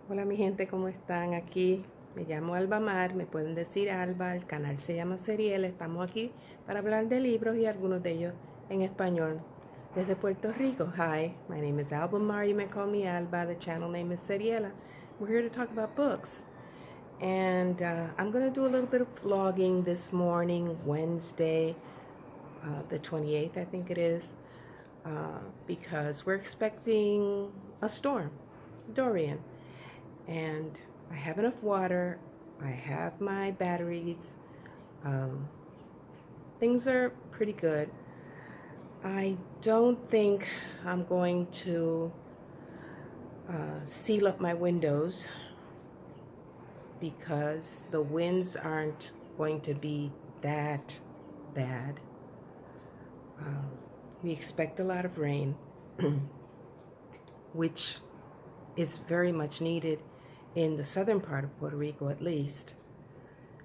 Hola mi gente, ¿cómo están? Aquí me llamo Alba Mar, me pueden decir Alba, el canal se llama Seriel, estamos aquí para hablar de libros y algunos de ellos en español. Desde Puerto Rico, hi, my name is Alba Mar, you may call me Alba, the channel name is Seriela. We're here to talk about books. And I'm going to do a little bit of vlogging this morning, Wednesday, the 28th I think it is, because we're expecting a storm, Dorian. And I have enough water, I have my batteries, things are pretty good. I don't think I'm going to seal up my windows because the winds aren't going to be that bad. We expect a lot of rain, which is very much needed in the southern part of Puerto Rico at least.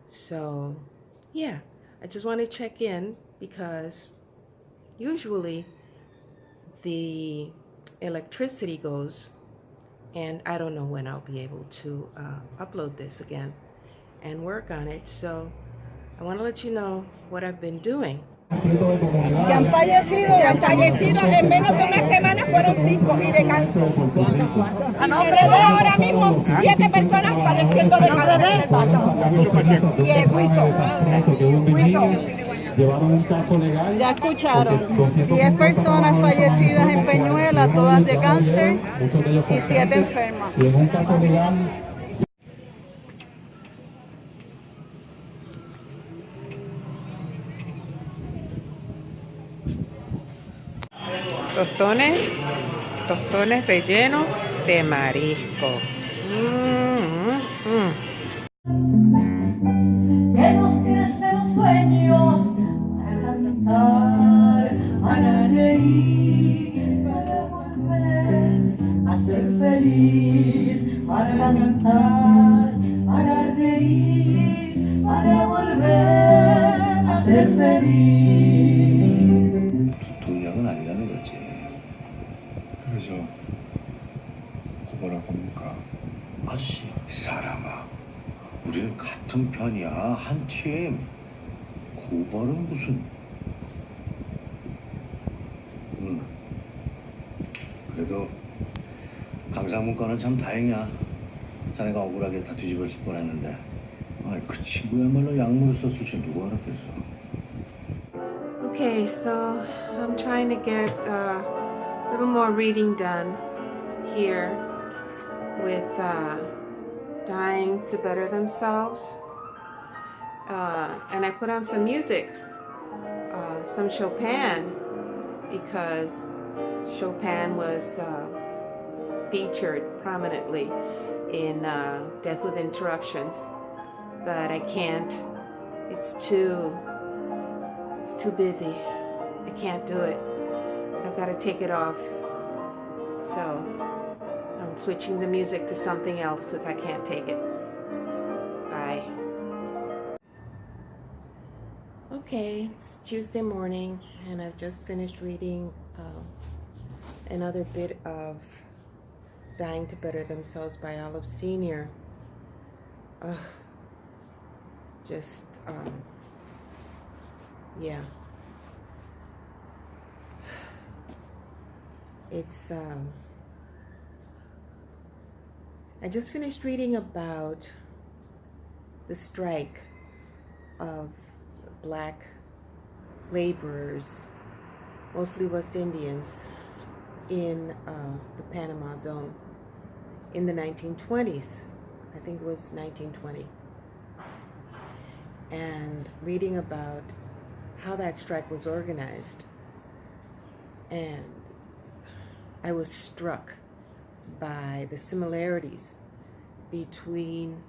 So yeah, I just want to check in because usually the electricity goes and I don't know when I'll be able to upload this again and work on it. So I want to let you know what I've been doing. Que han fallecido en menos de una semana fueron 5 y de cáncer. Y tenemos ahora mismo 7 personas padeciendo de cáncer. Y el juicio. Llevaron un caso legal. Ya escucharon, 10 personas fallecidas en Peñuela, todas de cáncer y 7 enfermas. Y en un caso legal. Tostones rellenos de marisco. Que nos crecen los sueños para cantar, para reír, para volver a ser feliz, para cantar, para reír, para volver a ser feliz. 동력은 아니라는 거지. 그래서 고발할 겁니까? 아씨, 사람아, 우리는 같은 편이야, 한 팀. 고발은 무슨? 그래도 강상문 건은 참 다행이야. 자네가 억울하게 다 뒤집어질 뻔했는데. 아이, 그 친구야말로 약물을 썼을지 누가 알았겠어. Okay, so I'm trying to get a little more reading done here with Dying to Better Themselves. And I put on some music, some Chopin, because Chopin was featured prominently in Death with Interruptions. But I can't, it's too busy. I can't do it. I've got to take it off. So I'm switching the music to something else because I can't take it. Bye. Okay, it's Tuesday morning and I've just finished reading another bit of Dying to Better Themselves by Olive Sr. Yeah. It's I just finished reading about the strike of black laborers, mostly West Indians, in the Panama Zone in the 1920s. I think it was 1920. And reading about how that strike was organized. And I was struck by the similarities between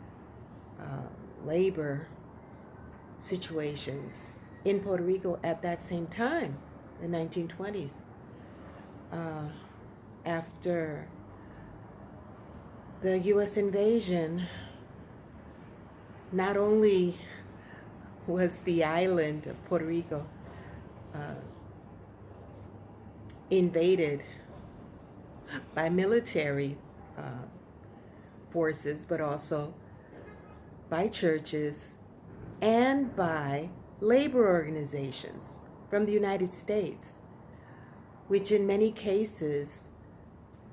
labor situations in Puerto Rico at that same time, the 1920s. After the U.S. invasion, not only was the island of Puerto Rico invaded by military forces, but also by churches and by labor organizations from the United States, which in many cases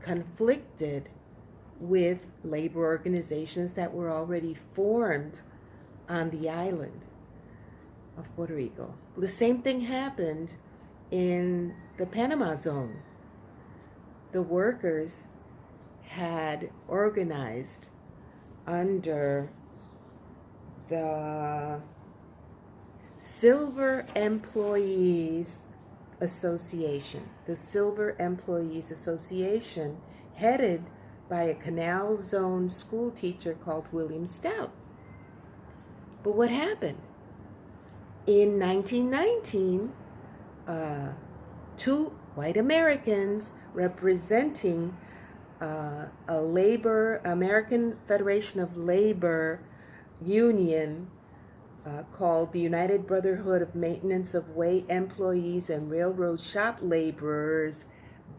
conflicted with labor organizations that were already formed on the island of Puerto Rico. The same thing happened in the Panama Zone. The workers had organized under the Silver Employees Association. The Silver Employees Association, headed by a Canal Zone school teacher called William Stout. But what happened? In 1919, two white Americans representing American Federation of Labor union called the United Brotherhood of Maintenance of Way Employees and Railroad Shop Laborers,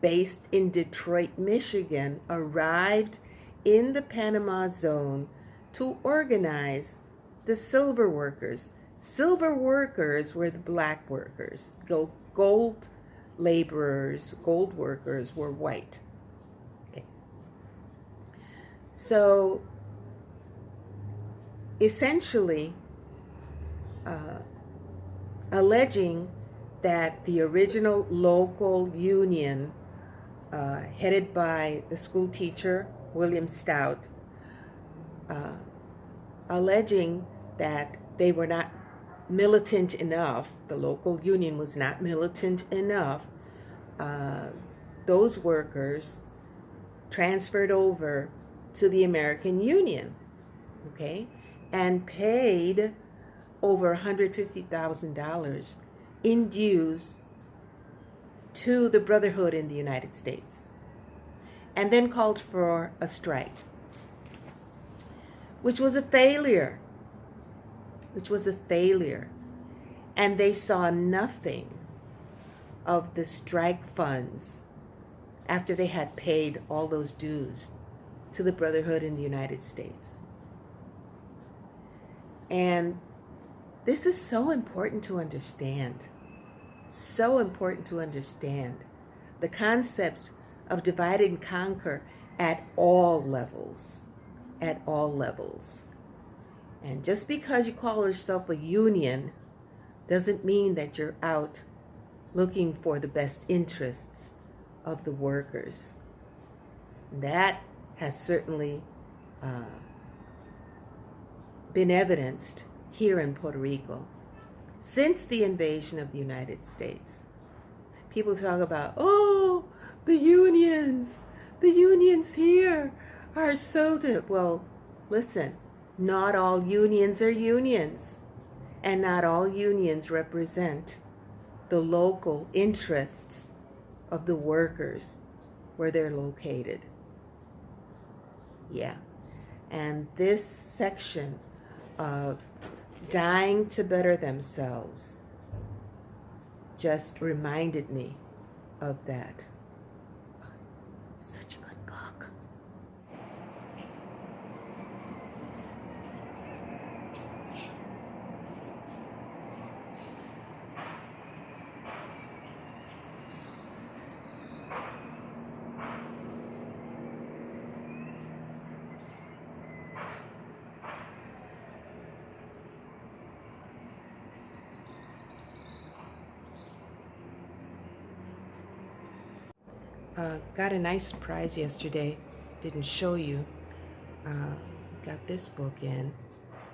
based in Detroit, Michigan, arrived in the Panama Zone to organize the silver workers. Silver workers were the black workers. Gold laborers, gold workers were white. Okay. So essentially, alleging that the original local union, headed by the school teacher, William Stout, alleging that they were not militant enough, the local union was not militant enough, those workers transferred over to the American Union, okay, and paid over $150,000 in dues to the Brotherhood in the United States, and then called for a strike, which was a failure. And they saw nothing of the strike funds after they had paid all those dues to the Brotherhood in the United States. And this is so important to understand. So important to understand the concept of divide and conquer at all levels. At all levels. And just because you call yourself a union doesn't mean that you're out looking for the best interests of the workers. That has certainly been evidenced here in Puerto Rico since the invasion of the United States. People talk about, oh, the unions here are so good. Well, listen, not all unions are unions, and not all unions represent the local interests of the workers where they're located. Yeah, and this section of dying to better themselves just reminded me of that. Such a good book. Got a nice surprise yesterday. Didn't show you. Got this book in.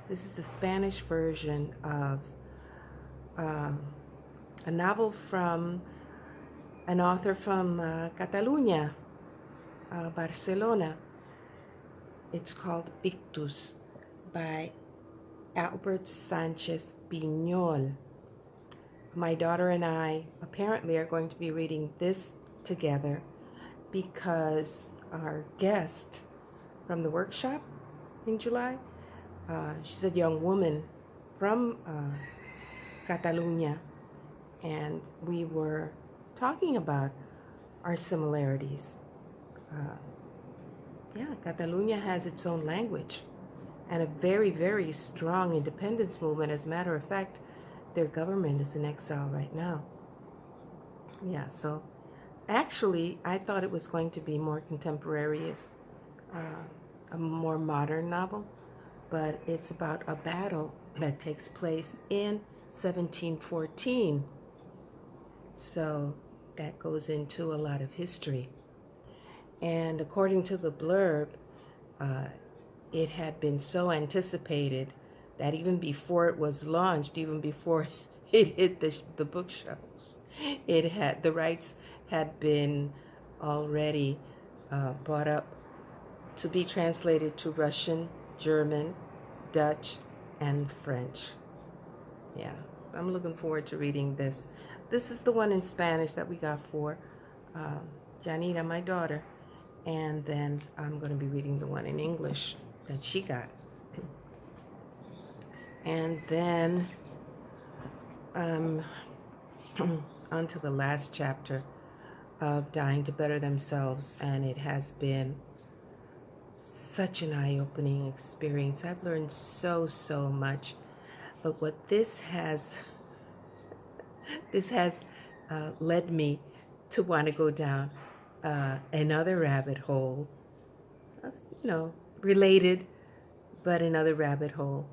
This is the Spanish version of a novel from an author from Catalunya, Barcelona. It's called Pictus by Albert Sanchez Piñol. My daughter and I apparently are going to be reading this together because our guest from the workshop in July, she's a young woman from Catalunya, and we were talking about our similarities. Yeah, Catalunya has its own language and a very, very strong independence movement. As a matter of fact, their government is in exile right now. Yeah, so actually, I thought it was going to be more contemporaneous, a more modern novel, but it's about a battle that takes place in 1714. So that goes into a lot of history. And according to the blurb, it had been so anticipated that even before it was launched, even before it hit the bookshelves, the rights had been already bought up to be translated to Russian, German, Dutch, and French. Yeah, I'm looking forward to reading this. This is the one in Spanish that we got for Janita, my daughter, and then I'm going to be reading the one in English that she got. And then on to the last chapter of Dying to Better Themselves, and it has been such an eye-opening experience. I've learned so much, but what this has led me to want to go down another rabbit hole, related, but another rabbit hole,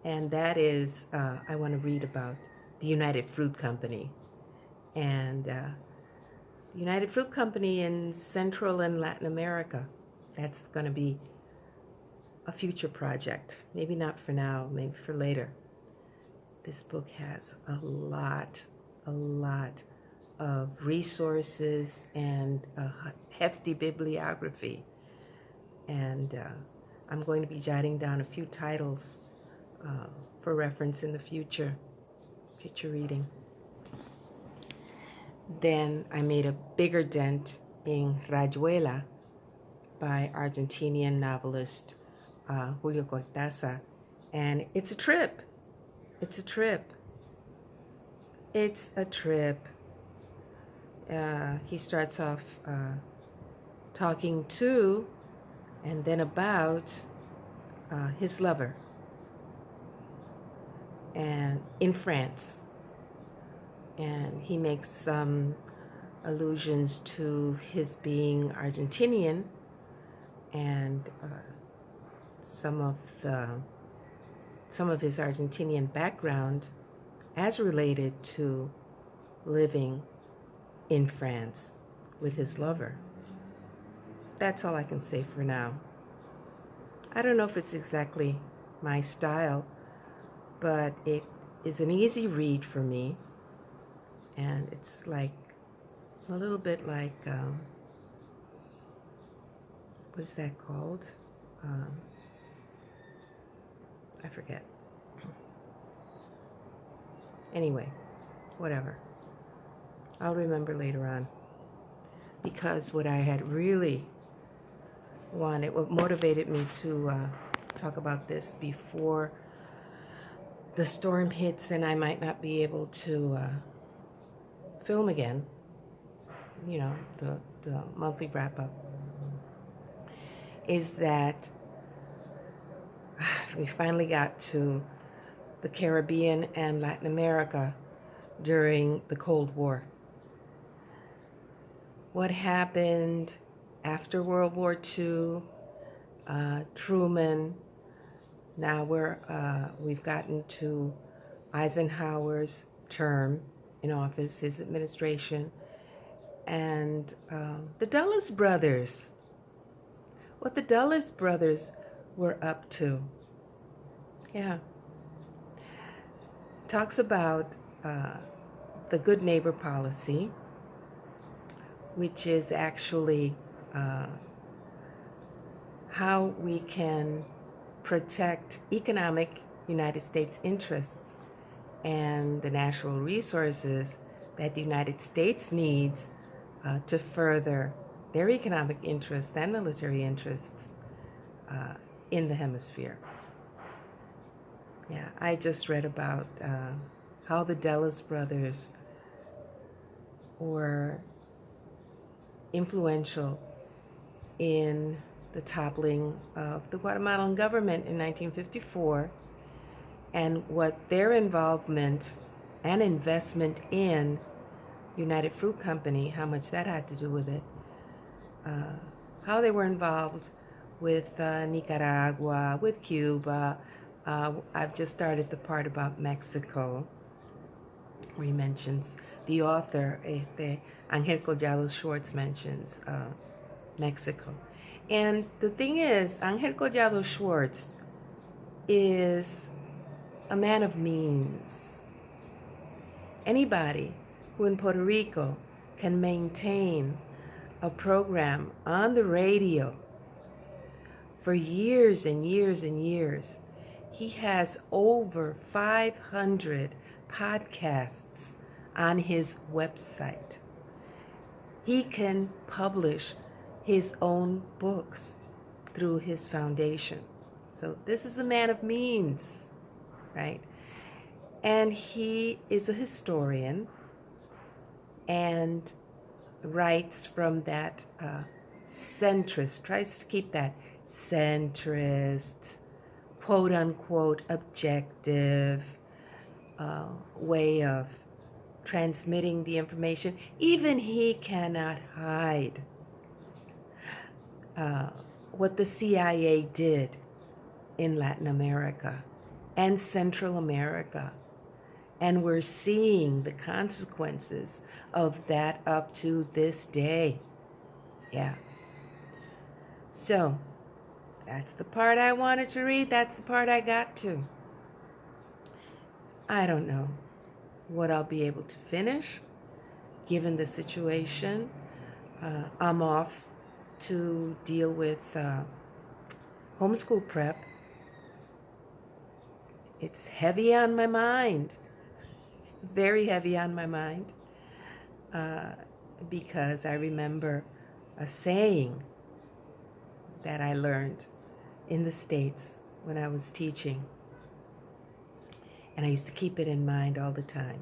and that is I want to read about the United Fruit Company, and the United Fruit Company in Central and Latin America. That's going to be a future project. Maybe not for now, maybe for later. This book has a lot of resources and a hefty bibliography. And I'm going to be jotting down a few titles for reference in the future reading. Then I made a bigger dent in Rayuela by Argentinian novelist Julio Cortázar. And it's a trip. He starts off talking to and then about his lover, and in France. And he makes some allusions to his being Argentinian and some of his Argentinian background as related to living in France with his lover. That's all I can say for now. I don't know if it's exactly my style, but it is an easy read for me, and it's like a little bit like what is that called? I forget. Anyway, whatever. I'll remember later on. Because what I had really wanted, what motivated me to talk about this before the storm hits and I might not be able to film again, the monthly wrap-up, is that we finally got to the Caribbean and Latin America during the Cold War. What happened after World War II, Truman, now we've gotten to Eisenhower's term in office, his administration, and the Dulles brothers. What the Dulles brothers were up to. Yeah. Talks about the good neighbor policy, which is actually how we can protect economic United States interests and the natural resources that the United States needs to further their economic interests and military interests in the hemisphere. Yeah, I just read about how the Dulles brothers were influential in the toppling of the Guatemalan government in 1954 and what their involvement and investment in United Fruit Company, how much that had to do with it, how they were involved with Nicaragua, with Cuba. I've just started the part about Mexico, where he mentions the author, Ángel Collado Schwartz mentions Mexico. And the thing is, Ángel Collado Schwartz is a man of means. Anybody who in Puerto Rico can maintain a program on the radio for years and years and years. He has over 500 podcasts on his website. He can publish his own books through his foundation. So this is a man of means, right? And he is a historian and writes from that centrist, tries to keep that centrist, quote unquote, objective way of transmitting the information. Even he cannot hide what the CIA did in Latin America and Central America. And we're seeing the consequences of that up to this day. Yeah. So, that's the part I wanted to read. That's the part I got to. I don't know what I'll be able to finish, given the situation. I'm off to deal with homeschool prep. It's heavy on my mind. Very heavy on my mind. Because I remember a saying that I learned in the States when I was teaching. And I used to keep it in mind all the time.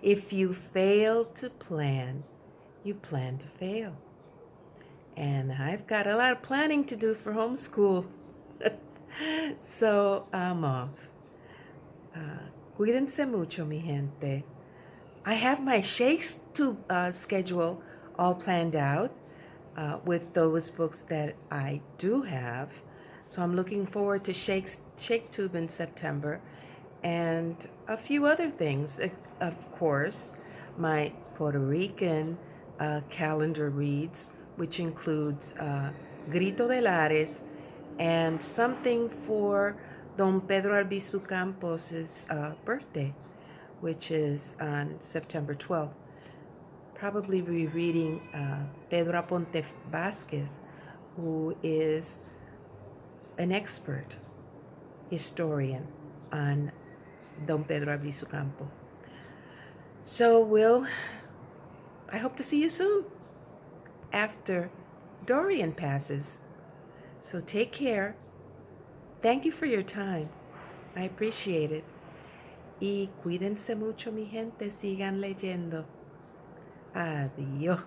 If you fail to plan, you plan to fail. And I've got a lot of planning to do for homeschool. So I'm off. Cuídense mucho, mi gente. I have my Shakes Tube schedule all planned out with those books that I do have. So I'm looking forward to Shake Tube in September and a few other things. Of course, my Puerto Rican calendar reads, which includes Grito de Lares and something for Don Pedro Albizu Campos' birthday, which is on September 12th. Probably be reading Pedro Aponte Vázquez, who is an expert historian on Don Pedro Albizu Campos. So I hope to see you soon after Dorian passes. So take care. Thank you for your time. I appreciate it. Y cuídense mucho, mi gente. Sigan leyendo. Adiós.